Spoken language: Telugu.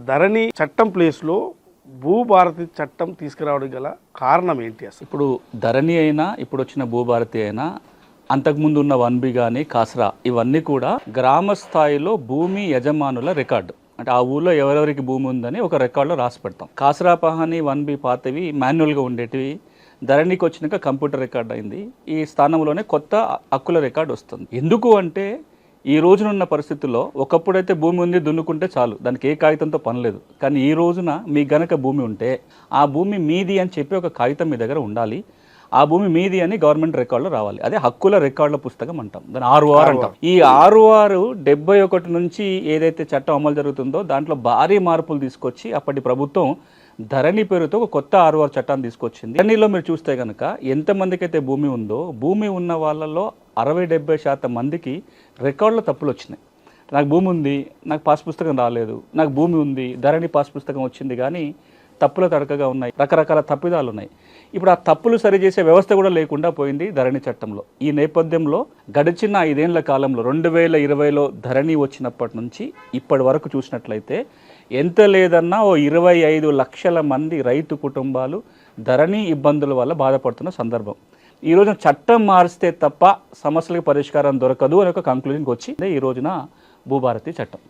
ధరణి చట్టం ప్లేస్లో భూభారతి చట్టం తీసుకురావడం గల కారణం ఏంటి అసలు? ఇప్పుడు ధరణి అయినా ఇప్పుడు వచ్చిన భూభారతి అయినా అంతకుముందు ఉన్న 1B కానీ కాసరా ఇవన్నీ కూడా గ్రామ స్థాయిలో భూమి యజమానుల రికార్డు. అంటే ఆ ఊళ్ళో ఎవరెవరికి భూమి ఉందని ఒక రికార్డులో రాసి పెడతాం. కాసరా పహాని 1B పాతవి మాన్యువల్గా ఉండేటివి ధరణికి వచ్చినాక కంప్యూటర్ రికార్డ్ అయింది. ఈ స్థానంలోనే కొత్త హక్కుల రికార్డు వస్తుంది. ఎందుకు అంటే ఈ రోజునున్న పరిస్థితుల్లో ఒకప్పుడైతే భూమి ఉంది దున్నుకుంటే చాలు, దానికి ఏ కాగితంతో పని లేదు. కానీ ఈ రోజున మీ గనక భూమి ఉంటే ఆ భూమి మీది అని చెప్పి ఒక కాగితం మీ దగ్గర ఉండాలి. ఆ భూమి మీది అని గవర్నమెంట్ రికార్డులో రావాలి. అదే హక్కుల రికార్డుల పుస్తకం అంటాం, దాన్ని ROR అంటాం. ఈ ROR 71 నుంచి ఏదైతే చట్టం అమలు జరుగుతుందో దాంట్లో భారీ మార్పులు తీసుకొచ్చి అప్పటి ప్రభుత్వం ధరణి పేరుతో ఒక కొత్త ROR చట్టాన్ని తీసుకొచ్చింది. ధరణిలో మీరు చూస్తే కనుక ఎంతమందికి అయితే భూమి ఉందో భూమి ఉన్న వాళ్ళలో 60-70% మందికి రికార్డులో తప్పులు వచ్చినాయి. నాకు భూమి ఉంది, నాకు పాస్ పుస్తకం రాలేదు, నాకు భూమి ఉంది, ధరణి పాస్ పుస్తకం వచ్చింది, కానీ తప్పుల తడకగా ఉన్నాయి, రకరకాల తప్పిదాలు ఉన్నాయి. ఇప్పుడు ఆ తప్పులు సరిచేసే వ్యవస్థ కూడా లేకుండా పోయింది ధరణి చట్టంలో. ఈ నేపథ్యంలో గడిచిన 5 ఏళ్ల కాలంలో 2020లో ధరణి వచ్చినప్పటి నుంచి ఇప్పటి వరకు చూసినట్లయితే ఎంత లేదన్నా ఓ 25 లక్షల మంది రైతు కుటుంబాలు ధరణి ఇబ్బందుల వల్ల బాధపడుతున్న సందర్భం. ఈ రోజున చట్టం మారిస్తే తప్ప సమస్యలకు పరిష్కారం దొరకదు అనే ఒక కంక్లూజన్కి వచ్చి ఈ రోజున భూభారతి చట్టం.